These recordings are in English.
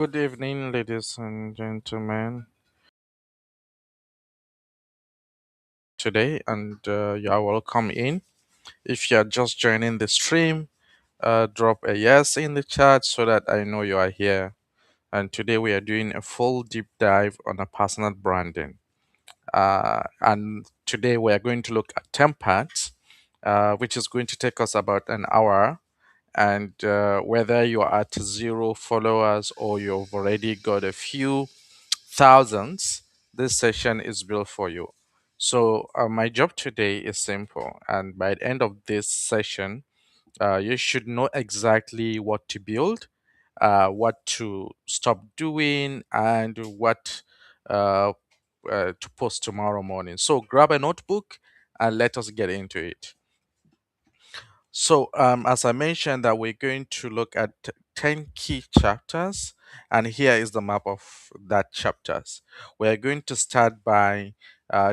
Good evening, ladies and gentlemen. Today, and you are welcome in. If you are just joining the stream, drop a yes in the chat so that I know you are here. And today we are doing a full deep dive on a personal branding. And today we are going to look at 10 parts, which is going to take us about an hour. And whether you are at 0 followers or you've already got a few thousands, this session is built for you. So, my job today is simple, and by the end of this session, you should know exactly what to build, what to stop doing, and what uh, to post tomorrow morning. So, grab a notebook and let us get into it. So, as I mentioned, that we're going to look at 10 key chapters, and here is the map of that chapters. We're going to start by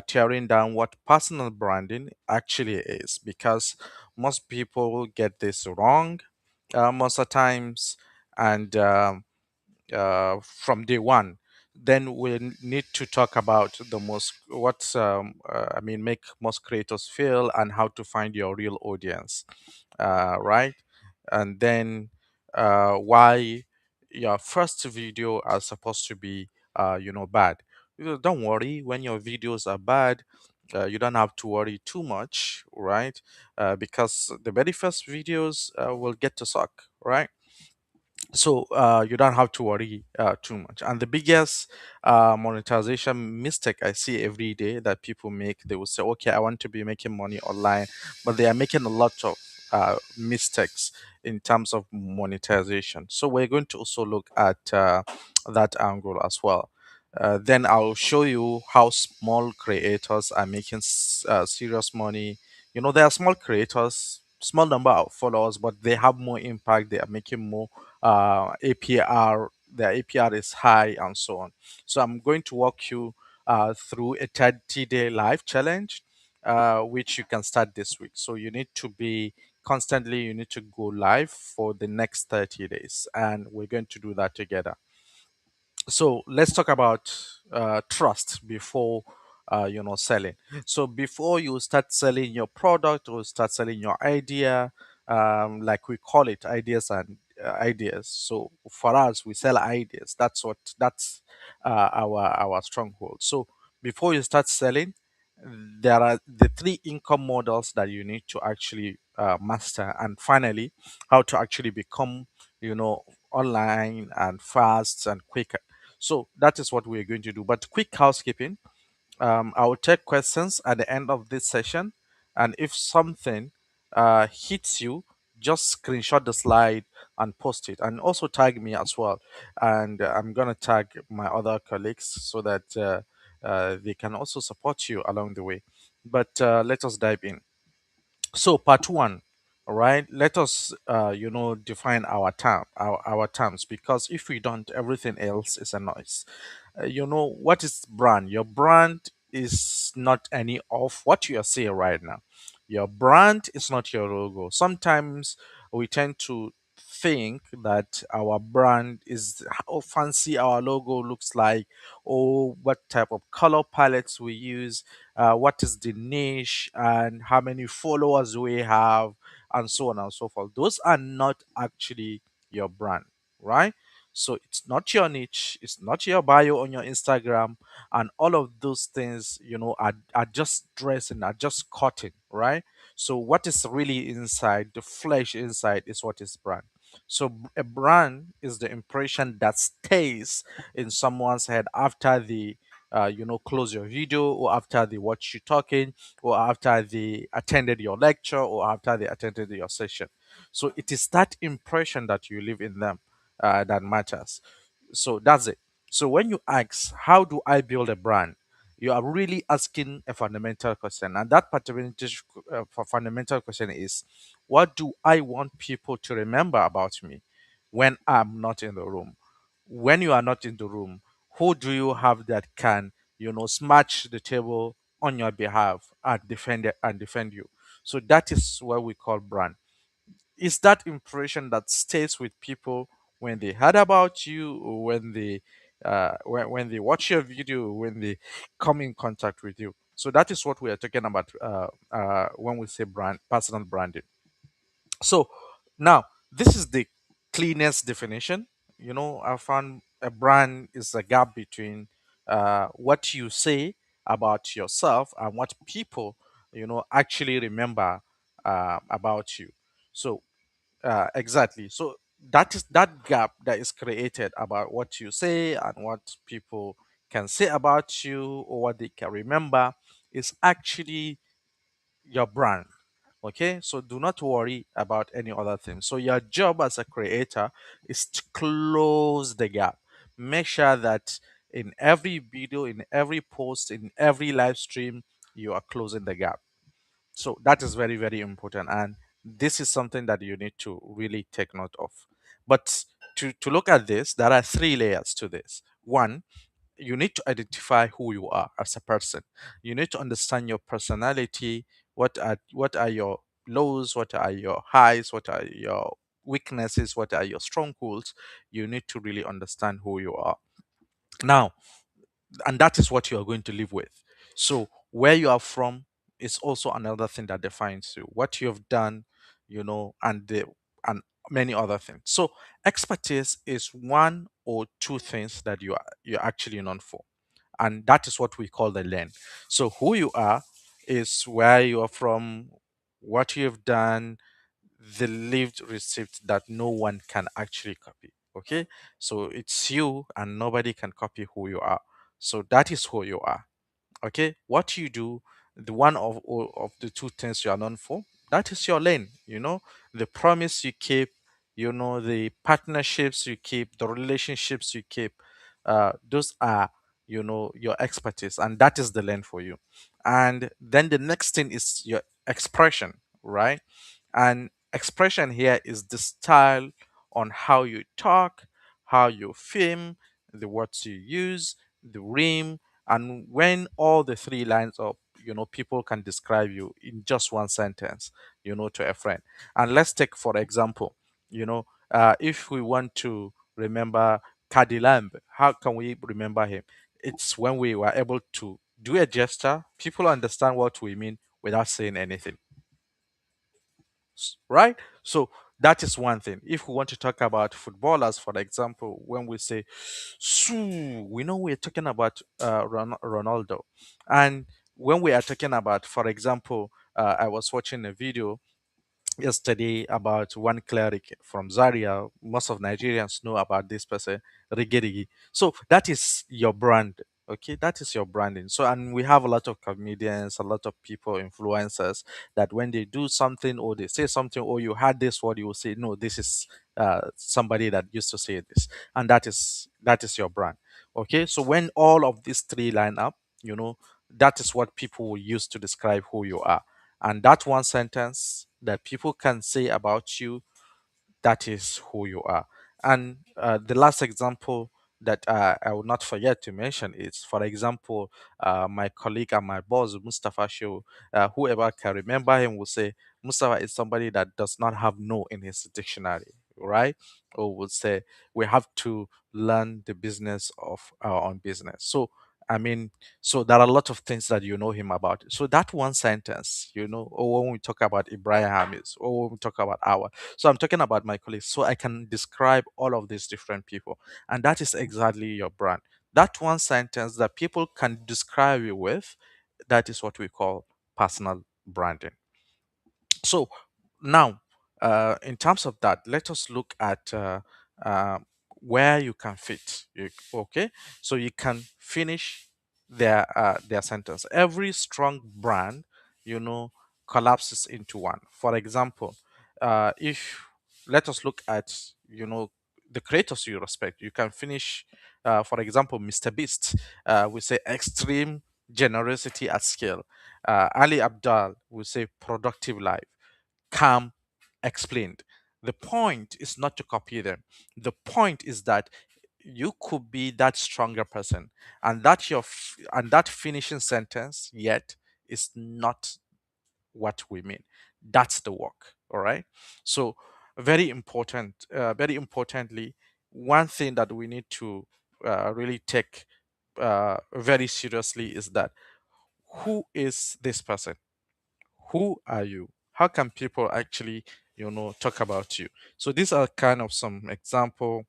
tearing down what personal branding actually is, because most people get this wrong most of the times, and from day one. Then we need to talk about the most what I mean make most creators fail and how to find your real audience, right? And then why your first video are supposed to be bad. Don't worry when your videos are bad. You don't have to worry too much, right? Because the very first videos will get to suck, right? So you don't have to worry too much. And the biggest monetization mistake I see every day that people make, they will say, okay, I want to be making money online, but they are making a lot of mistakes in terms of monetization. So we're going to also look at that angle as well. Then I'll show you how small creators are making serious money. There are small creators, small number of followers, but they have more impact. They are making more APR. Their APR is high, and so on. So I'm going to walk you through a 30-day live challenge, which you can start this week. So you need to be constantly, you need to go live for the next 30 days, and we're going to do that together. So let's talk about trust before selling. So before you start selling your product or start selling your idea, like we call it, ideas and ideas. So for us, we sell ideas. That's our stronghold. So before you start selling, there are the three income models that you need to actually master, and finally how to actually become you know online and fast and quick. So that is what we're going to do. But quick housekeeping, I will take questions at the end of this session. And if something hits you, just screenshot the slide and post it. And also tag me as well. And I'm going to tag my other colleagues so that they can also support you along the way. But let us dive in. So part one, all right. Let us define our terms, because if we don't, everything else is a noise. What is brand? Your brand is not any of what you are seeing right now. Your brand is not your logo. Sometimes we tend to think that our brand is how fancy our logo looks like, or what type of color palettes we use, what is the niche, and how many followers we have, and so on and so forth. Those are not actually your brand, right? So it's not your niche, it's not your bio on your Instagram, and all of those things, are just dressing, are just cutting, right? So what is really inside, the flesh inside, is what is brand. So a brand is the impression that stays in someone's head after the close your video, or after they watch you talking, or after they attended your lecture, or after they attended your session. So it is that impression that you leave in them that matters. So that's it. So when you ask, how do I build a brand? You are really asking a fundamental question. And that fundamental question is, what do I want people to remember about me when I'm not in the room? When you are not in the room, who do you have that can, smash the table on your behalf and defend you? So that is what we call brand. Is that impression that stays with people when they heard about you, or when they watch your video, when they come in contact with you. So that is what we are talking about when we say personal branding. So now, this is the cleanest definition. I found a brand is a gap between what you say about yourself and what people, actually remember about you. So exactly. So that is that gap that is created about what you say and what people can say about you, or what they can remember, is actually your brand. Okay, so do not worry about any other thing. So your job as a creator is to close the gap. Make sure that in every video, in every post, in every live stream, you are closing the gap. So that is very, very important. And this is something that you need to really take note of. But to look at this, there are three layers to this. One, you need to identify who you are as a person. You need to understand your personality. What are your lows? What are your highs? What are your weaknesses? What are your strongholds? You need to really understand who you are. Now, and that is what you are going to live with. So where you are from is also another thing that defines you. What you have done, and many other things. So expertise is one or two things that you're actually known for, and that is what we call the lane. So who you are is where you are from, what you have done, the lived receipt that no one can actually copy. Okay, so it's you and nobody can copy who you are. So that is who you are. Okay, what you do, the one of the two things you are known for, that is your lane. The promise you keep, the partnerships you keep, the relationships you keep, those are, your expertise, and that is the lane for you. And then the next thing is your expression, right? And expression here is the style on how you talk, how you film, the words you use, the rhyme, and when all the three lines up, people can describe you in just one sentence, to a friend. And let's take, for example, if we want to remember Caddy Lamb, how can we remember him? It's when we were able to do a gesture, people understand what we mean without saying anything, right? So that is one thing. If we want to talk about footballers, for example, when we say Su, we know we're talking about Ronaldo. And when we are talking about, for example, I was watching a video yesterday about one cleric from Zaria. Most of Nigerians know about this person, Riggy. So that is your brand. Okay, that is your branding. So, and we have a lot of comedians, a lot of people, influencers, that when they do something or they say something, or you had this word, you will say, no, this is somebody that used to say this, and that is your brand. Okay, so when all of these three line up, that is what people will use to describe who you are. And that one sentence that people can say about you, that is who you are. And the last example that I will not forget to mention is, for example, my colleague and my boss, Mustafa Show. Whoever can remember him will say Mustafa is somebody that does not have no in his dictionary, right? Or would say we have to learn the business of our own business. So, I mean, so there are a lot of things that you know him about. So that one sentence, or when we talk about Ibrahim Hamis, or when we talk about our, so I'm talking about my colleagues. So I can describe all of these different people. And that is exactly your brand. That one sentence that people can describe you with, that is what we call personal branding. So now, in terms of that, let us look at uh, where you can fit. Okay, so you can finish their sentence. Every strong brand, you know, collapses into one. For example, if let us look at the creators you respect, you can finish. For example, Mr. Beast, we say extreme generosity at scale. Ali Abdal will say productive life, calm, explained. The point is not to copy them. The point is that you could be that stronger person, and that finishing sentence yet is not what we mean. That's the work. All right. So very importantly, one thing that we need to really take very seriously is that who is this person? Who are you? How can people actually, talk about you? So these are kind of some example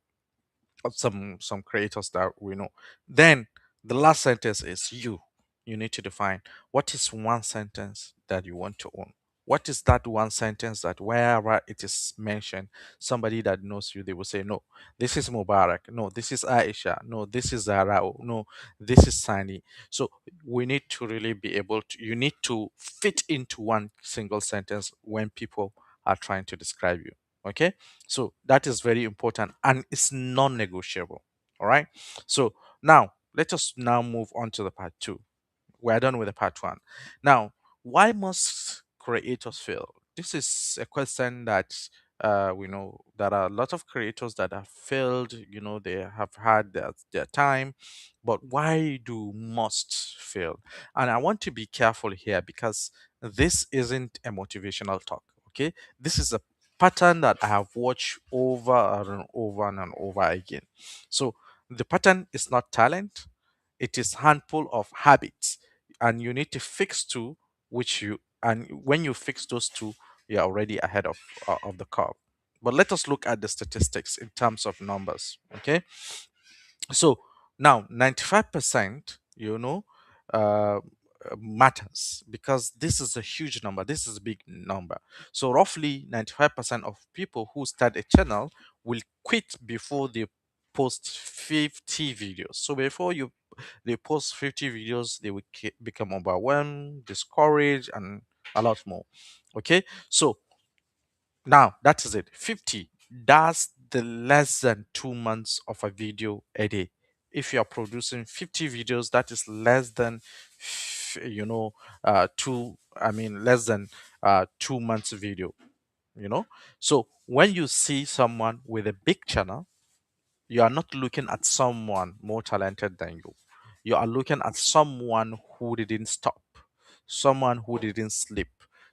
of some creators that we know. Then the last sentence is you. You need to define what is one sentence that you want to own. What is that one sentence that wherever it is mentioned, somebody that knows you, they will say, no, this is Mubarak. No, this is Aisha. No, this is Zarao. No, this is Sani. So we need to really be able to, you need to fit into one single sentence when people are trying to describe you. Okay, so that is very important and it's non-negotiable. All right. So now let us now move on to the part two. We're done with the part one. Now, why must creators fail? This is a question that we know there are a lot of creators that have failed. They have had their time, but why do must fail? And I want to be careful here because this isn't a motivational talk. Okay, this is a pattern that I have watched over and over and over again. So the pattern is not talent; it is handful of habits, and you need to fix two, which you and when you fix those two, you're already ahead of the curve. But let us look at the statistics in terms of numbers. Okay, so now 95%, uh, matters because this is a huge number. This is a big number. So roughly 95% of people who start a channel will quit before they post 50 videos. So before you they post 50 videos, they will become overwhelmed, discouraged, and a lot more. Okay, so now that is it. 50. That's the less than 2 months of a video a day. If you are producing 50 videos, that is less than, less than 2 months video, you know. So when you see someone with a big channel, you are not looking at someone more talented than you. You are looking at someone who didn't stop, someone who didn't sleep,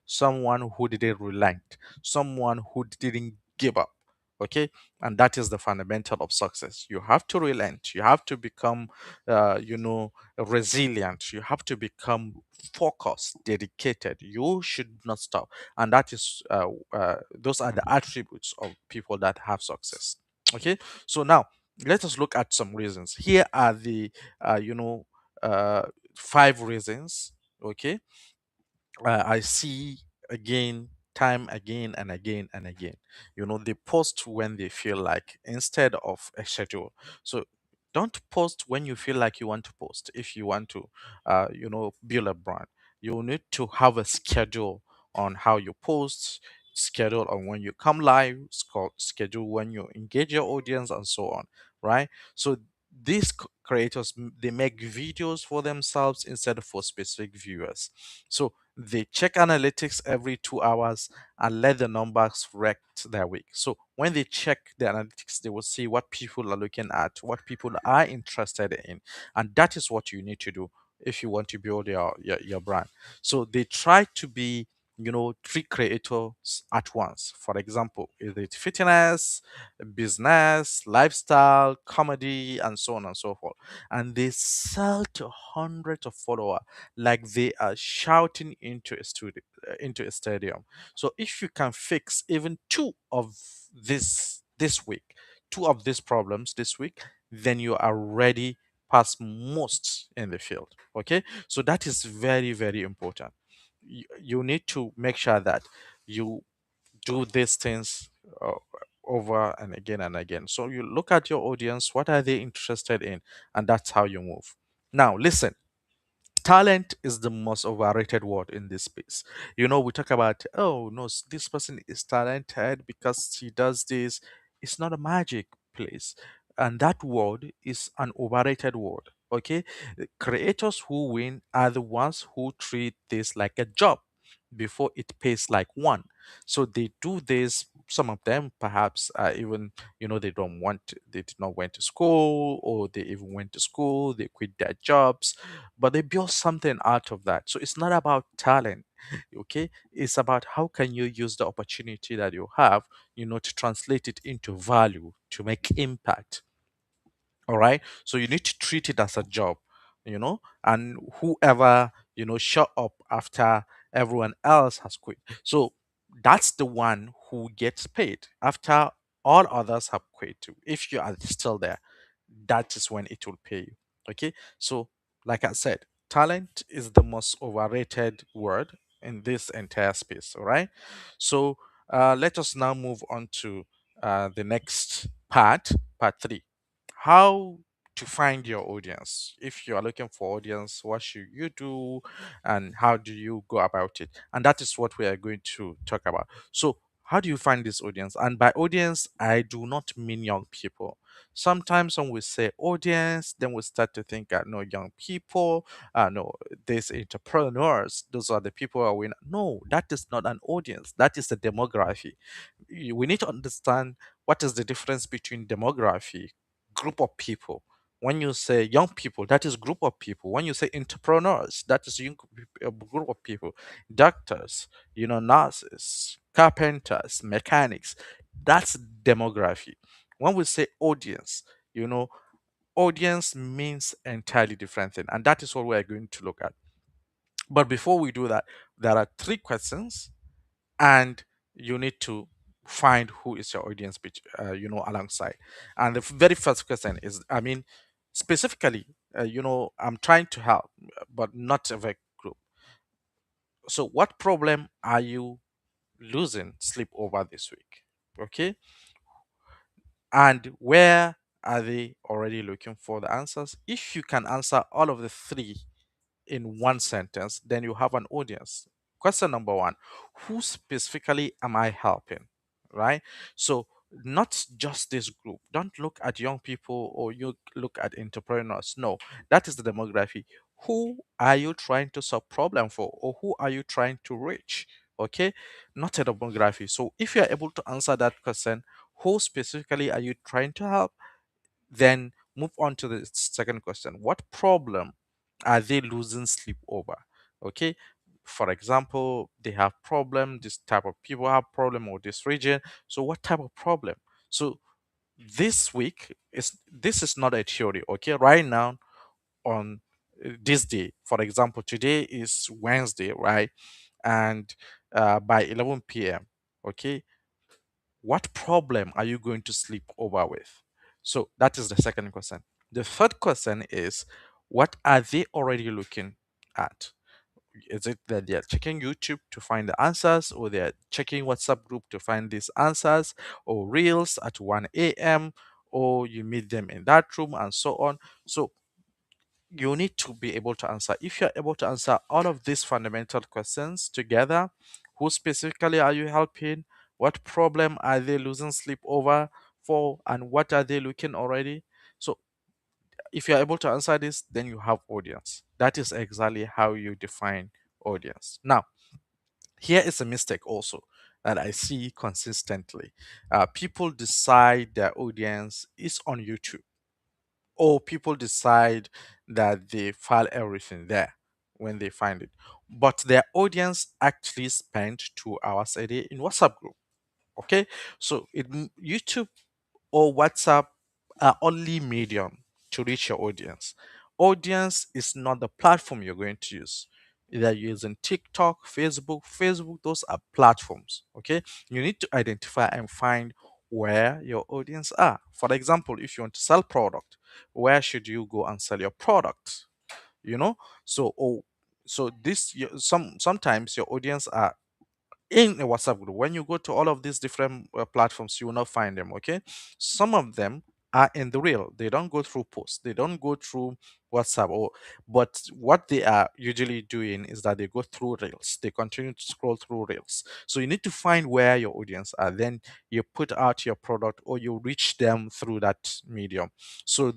someone who didn't relent, someone who didn't give up. Okay, and that is the fundamental of success. You have to relent. You have to become, resilient. You have to become focused, dedicated. You should not stop, and that is those are the attributes of people that have success. Okay, so now let us look at some reasons. Here are the uh, you know uh, 5 reasons. Okay, I see again, time again and again and again. They post when they feel like instead of a schedule. So don't post when you feel like you want to post. If you want to, build a brand, you need to have a schedule on how you post, schedule on when you come live, schedule when you engage your audience, and so on. Right. So these creators, they make videos for themselves instead of for specific viewers. So they check analytics every 2 hours and let the numbers wreck their week. So when they check the analytics, they will see what people are looking at, what people are interested in. And that is what you need to do if you want to build your brand. So they try to be, three creators at once. For example, is it fitness, business, lifestyle, comedy, and so on and so forth. And they sell to hundreds of followers like they are shouting into a stadium. So if you can fix even two of this week, two of these problems this week, then you are ready past most in the field. Okay, so that is very, very important. You need to make sure that you do these things uh, over and again and again. So you look at your audience, what are they interested in, and that's how you move. Now listen, talent is the most overrated word in this space. We talk about, oh no, this person is talented because he does this. It's not a magic place, and that word is an overrated word. Okay, creators who win are the ones who treat this like a job. before it pays like one. So they do this. Some of them perhaps even, they don't want they did not went to school, or they even went to school, they quit their jobs, but they build something out of that. So it's not about talent, okay? It's about how can you use the opportunity that you have, to translate it into value, to make impact. All right. So you need to treat it as a job, and whoever, show up after everyone else has quit. So that's the one who gets paid after all others have quit. If you are still there, that is when it will pay you. Okay. So, like I said, talent is the most overrated word in this entire space. All right. So, let us now move on to the next part three. How to find your audience. If you are looking for audience, what should you do, and how do you go about it? And that is what we are going to talk about. So, how do you find this audience? And by audience, I do not mean young people. Sometimes when we say audience, then we start to think, no, young people, no, these entrepreneurs, those are the people who are winning. No, that is not an audience. That is a demography. We need to understand what is the difference between demography, group of people. When you say young people, that is group of people. When you say entrepreneurs, that is a group of people. Doctors, nurses, carpenters, mechanics, that's demography. When we say audience, you know audience means entirely different thing, and that is what we are going to look at. But before we do that, there are three questions, and you need to find who is your audience alongside. And the very first question is, specifically, I'm trying to help, but not of a group. So what problem are you losing sleep over this week? Okay. And where are they already looking for the answers? If you can answer all of the three in one sentence, then you have an audience. Question number one: who specifically am I helping? Right? So, not just this group. Don't look at young people or you look at entrepreneurs. No, that is the demography. Who are you trying to solve problem for, or who are you trying to reach? Okay, not a demography. So, if you are able to answer that question, who specifically are you trying to help? Then move on to the second question. What problem are they losing sleep over? Okay. For example, they have problem, this type of people have problem, or this region. So what type of problem? So this week is this is not a theory. Okay. Right now on this day, for example, today is Wednesday, right? And by 11 p.m. Okay, what problem are you going to sleep over with? So that is the second question. The third question is, what are they already looking at? Is it that they're checking YouTube to find the answers, or they're checking WhatsApp group to find these answers, or Reels at 1 a.m., or you meet them in that room, and so on? So you need to be able to answer. If you're able to answer all of these fundamental questions together, who specifically are you helping? What problem are they losing sleep over for? And what are they looking already? So, if you're able to answer this, then you have audience. That is exactly how you define audience. Now, here is a mistake also that I see consistently. People decide their audience is on YouTube, or people decide that they file everything there when they find it, but their audience actually spent 2 hours a day in WhatsApp group. Okay, so YouTube or WhatsApp are only medium to reach your audience. Audience is not the platform you're going to use. Either you're using TikTok, Facebook, those are platforms. Okay, you need to identify and find where your audience are. For example, if you want to sell product, where should you go and sell your product? You know, so this sometimes your audience are in a WhatsApp group. When you go to all of these different platforms, you will not find them. Okay, some of them are in the real. They don't go through posts. They don't go through WhatsApp. But what they are usually doing is that they go through reels. They continue to scroll through reels. So you need to find where your audience are. Then you put out your product, or you reach them through that medium. So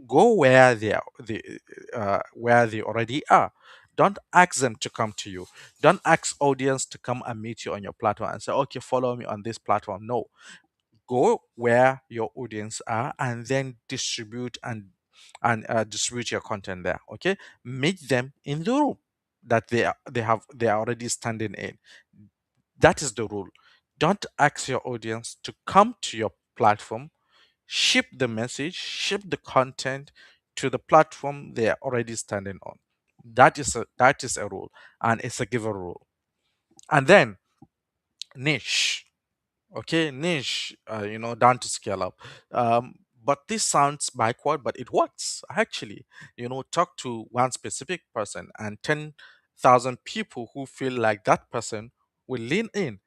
go where they are, where they already are. Don't ask them to come to you. Don't ask audience to come and meet you on your platform and say, okay, follow me on this platform. No, go where your audience are and then distribute your content there. Okay, meet them in the room that they are already standing in. That is the rule. Don't ask your audience to come to your platform, ship the message, ship the content to the platform they are already standing on. That is a rule, and it's a given rule. And then niche. Okay, niche, down to scale up. But this sounds backward, but it works actually. Talk to one specific person and 10,000 people who feel like that person will lean in.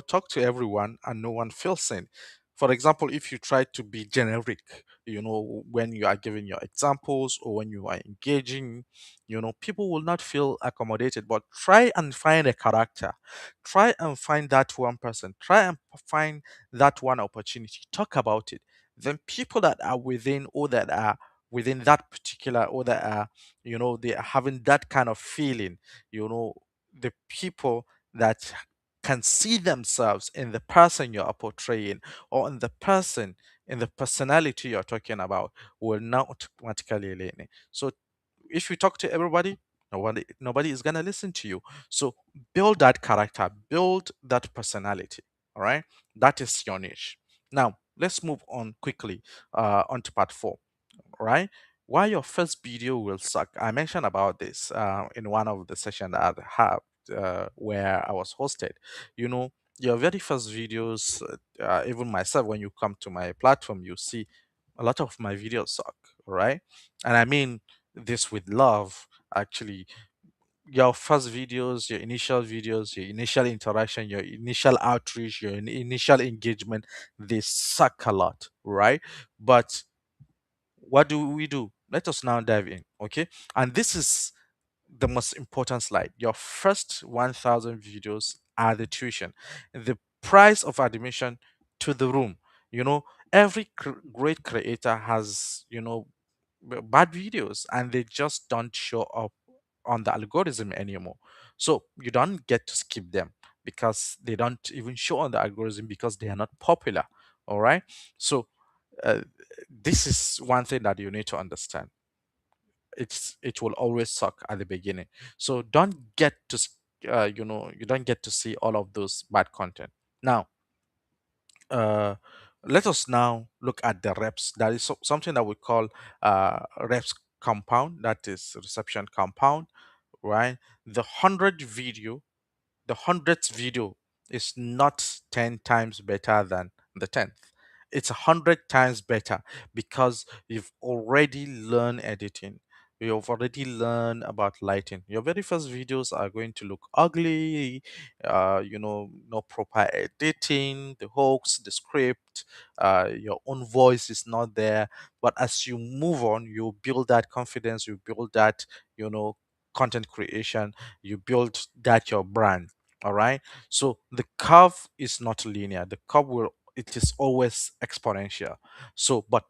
Talk to everyone and no one feels in. For example, if you try to be generic, when you are giving your examples or when you are engaging, people will not feel accommodated. But try and find a character. Try and find that one person. Try and find that one opportunity. Talk about it. Then people that are within or that are within that particular or that are, they are having that kind of feeling, the people that can see themselves in the person you are portraying or in the person in the personality you're talking about will now automatically learn it. So if you talk to everybody, nobody is gonna listen to you. So build that character, build that personality. All right, that is your niche. Now let's move on quickly on to part four. All right, why your first video will suck. I mentioned about this in one of the sessions that I have where I was hosted. You know, your very first videos, even myself, when you come to my platform, you see a lot of my videos suck. All right, and I mean this with love. Actually, your first videos, your initial interaction, your initial outreach, your initial engagement, they suck a lot, right? But what do we do? Let us now dive in, okay? And this is the most important slide. Your first 1,000 videos are the tuition, the price of admission to the room. You know, every great creator has, bad videos and they just don't show up on the algorithm anymore. So you don't get to skip them because they don't even show on the algorithm because they are not popular. All right. So uh, this is one thing that you need to understand. It will always suck at the beginning. So don't get to you don't get to see all of those bad content. Now, uh let us now look at the reps. That is something that we call reps compound, that is reception compound, right? The hundredth video is not 10 times better than the 10th. It's 100 times better because you've already learned editing. You've already learned about lighting. Your very first videos are going to look ugly, no proper editing, the hooks, the script, your own voice is not there. But as you move on, you build that confidence, you build that, content creation, you build that your brand. All right, so the curve is not linear. The curve will it is always exponential. So but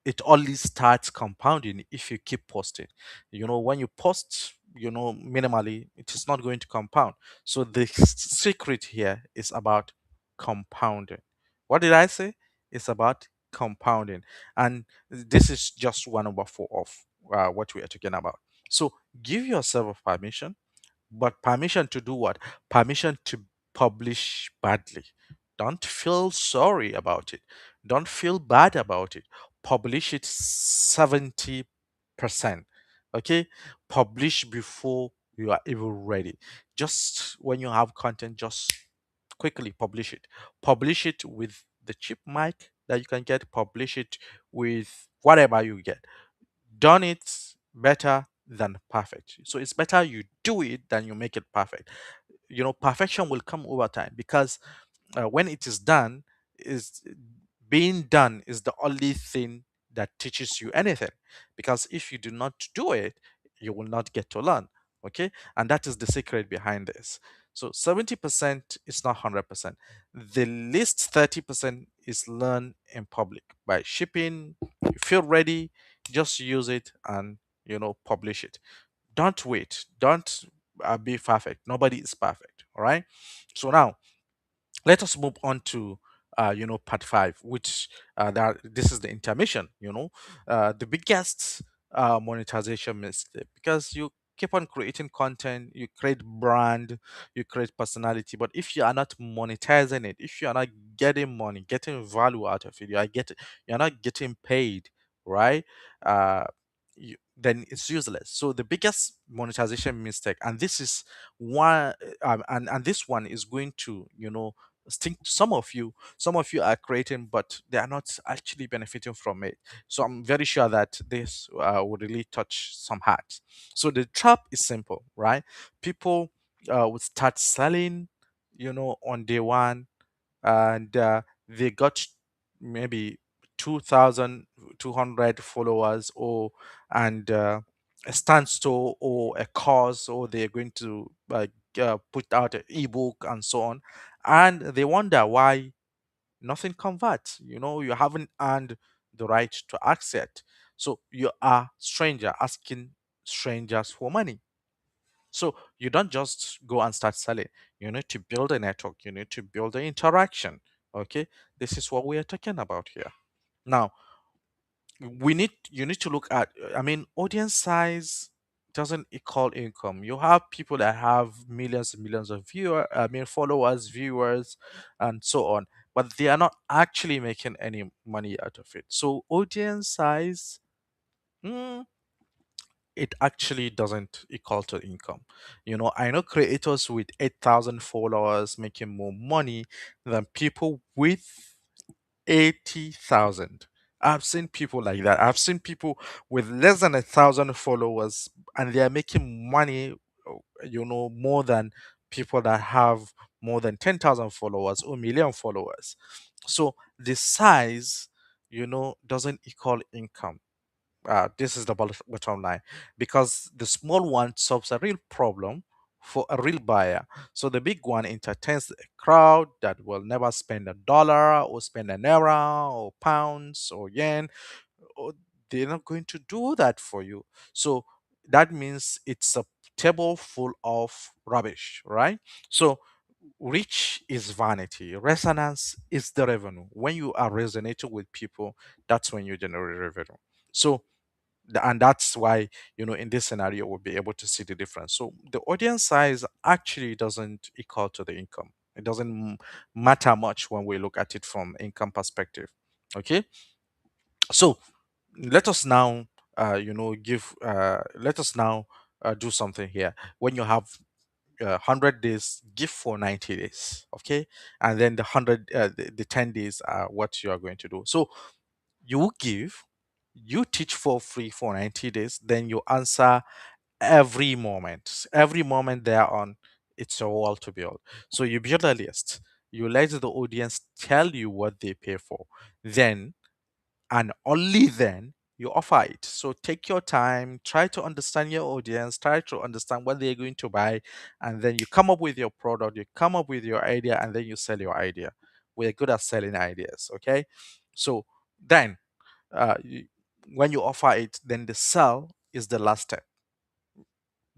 it only starts compounding if you keep posting. When you post, minimally, it is not going to compound. So the secret here is about compounding. What did I say? It's about compounding. And this is just 1/4 of what we are talking about. So give yourself a permission, but permission to do what? Permission to publish badly. Don't feel sorry about it. Don't feel bad about it. Publish it 70%. Okay? Publish before you are even ready. Just when you have content, just quickly publish it. Publish it with the cheap mic that you can get. Publish it with whatever you get. Done it better than perfect. So it's better you do it than you make it perfect. Perfection will come over time because when it is done, is being done is the only thing that teaches you anything. Because if you do not do it, you will not get to learn. Okay, and that is the secret behind this. So 70% is not 100%. The least 30% is learn in public by shipping. You feel ready, just use it and publish it. Don't wait. Don't be perfect. Nobody is perfect. All right. So now let us move on to part five, which that this is the intermission. The biggest monetization mistake, because you keep on creating content, you create brand, you create personality, but if you are not monetizing it, if you are not getting money, getting value out of it, you're not getting paid, right? uh then it's useless. So the biggest monetization mistake, and this is one, and this one is going to think some of you are creating, but they are not actually benefiting from it. So I'm very sure that this will really touch some hearts. So the trap is simple, right? People would start selling on day one, and they got maybe 2,200 followers, or and a stand store or a course, or they're going to put out an ebook and so on, and they wonder why nothing converts. You haven't earned the right to access. So you are stranger asking strangers for money. So you don't just go and start selling. You need to build a network. You need to build an interaction. Okay, this is what we are talking about here. Now, you need to look at. I mean, audience size doesn't equal income. You have people that have millions and millions of followers, viewers, and so on, but they are not actually making any money out of it. So audience size. mm, it actually doesn't equal to income. I know creators with 8,000 followers making more money than people with 80,000. I've seen people like that. I've seen people with less than 1,000 followers, and they are making money, more than people that have more than 10,000 followers or million followers. So the size, doesn't equal income. This is the bottom line, because the small one solves a real problem for a real buyer. So the big one entertains a crowd that will never spend a dollar or spend an euro or pounds or yen. Or they're not going to do that for you. So that means it's a table full of rubbish, right? So reach is vanity, resonance is the revenue. When you are resonating with people, that's when you generate revenue. So and that's why in this scenario we'll be able to see the difference. So the audience size actually doesn't equal to the income. It doesn't matter much when we look at it from income perspective. Okay, so let us now give let us now do something here. When you have 100 days, give for 90 days. Okay, and then the 10 days are what you are going to do. So you give, you teach for free for 90 days, then you answer every moment they are on. It's a wall to build. So you build a list, you let the audience tell you what they pay for, then and only then you offer it. So take your time, try to understand your audience, try to understand what they're going to buy, and then you come up with your product, you come up with your idea, and then you sell your idea. We're good at selling ideas. Okay, so then you, when you offer it, then the sell is the last step.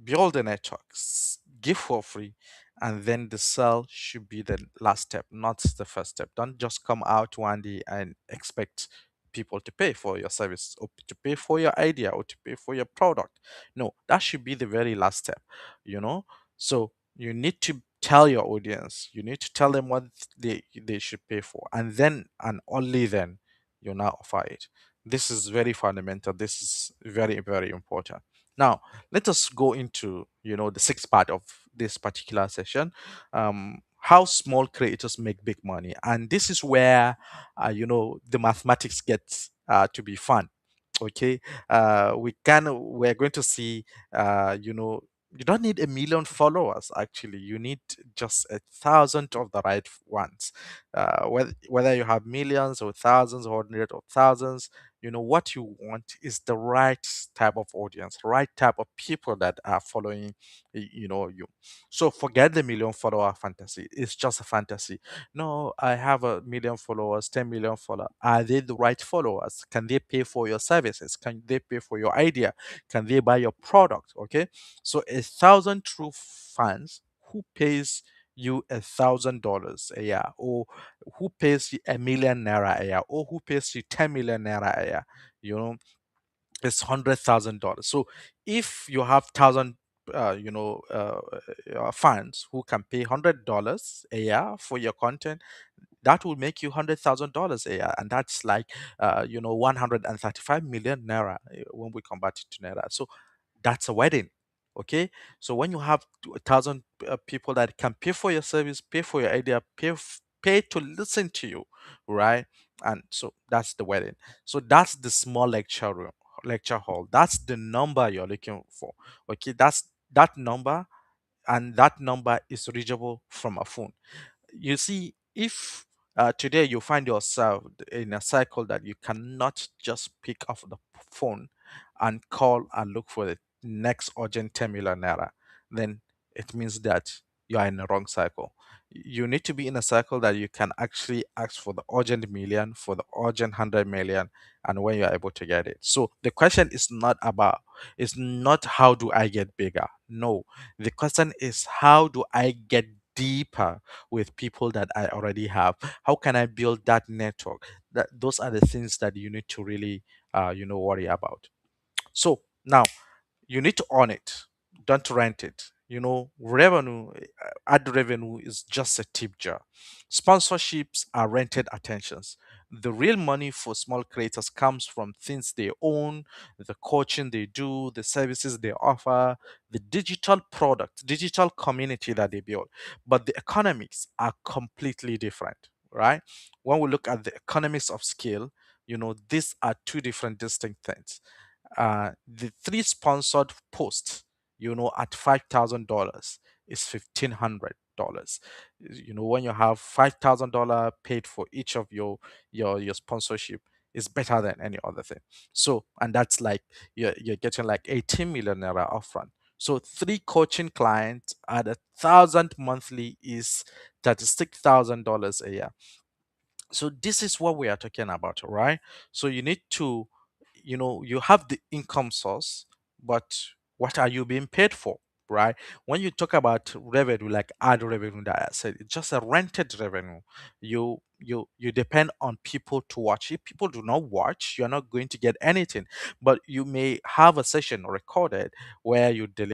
Build the networks, give for free, and then the sell should be the last step, not the first step. Don't just come out one day and expect people to pay for your service or to pay for your idea or to pay for your product. No, that should be the very last step, you know. So you need to tell your audience, you need to tell them what they should pay for, and then and only then you now offer it. This is very fundamental. This is very, very important. Now, let us go into the sixth part of this particular session, how small creators make big money. And this is where the mathematics gets to be fun. Okay, we're going to see you don't need a million followers. Actually, you need just 1,000 of the right ones. Whether you have millions or thousands or hundreds of thousands, what you want is the right type of audience, right type of people that are following you. So forget the million follower fantasy. It's just a fantasy. No, I have a million followers, 10 million followers. Are they the right followers? Can they pay for your services? Can they pay for your idea? Can they buy your product? Okay. So 1,000 true fans who pays you $1,000 a year, or who pays you a 1 million naira a year, or who pays you 10 million naira a year, you know, it's $100,000. So if you have thousand fans who can pay $100 a year for your content, that will make you $100,000 a year, and that's like 135 million naira when we convert it to naira. So that's a wedding. Okay, so when you have 1,000 people that can pay for your service, pay for your idea, pay to listen to you, right? And so that's the wedding. So that's the small lecture room, lecture hall. That's the number you're looking for. Okay, that's that number, and that number is reachable from a phone. You see, if today you find yourself in a cycle that you cannot just pick up the phone and call and look for the next urgent 10 million naira, then it means that you are in the wrong cycle. You need to be in a cycle that you can actually ask for the urgent million, for the urgent 100 million, and when you're able to get it. So the question is not how do I get bigger? No, the question is how do I get deeper with people that I already have? How can I build that network? Those are the things that you need to really worry about. So now you need to own it, don't rent it. Revenue, ad revenue is just a tip jar. Sponsorships are rented attentions. The real money for small creators comes from things they own, the coaching they do, the services they offer, the digital product, digital community that they build. But the economics are completely different, right? When we look at the economics of scale, these are two different distinct things. The three sponsored posts, at $5,000 is $1,500. When you have $5,000 paid for each of your sponsorship, is better than any other thing. So, and that's like you're getting like 18 million naira upfront. So three coaching clients at 1,000 monthly is $36,000 a year. So this is what we are talking about, right? So you need to, you have the income source, but what are you being paid for, right? When you talk about revenue, like ad revenue that I said, it's just a rented revenue. You depend on people to watch. If people do not watch, you're not going to get anything. But you may have a session recorded where you deliver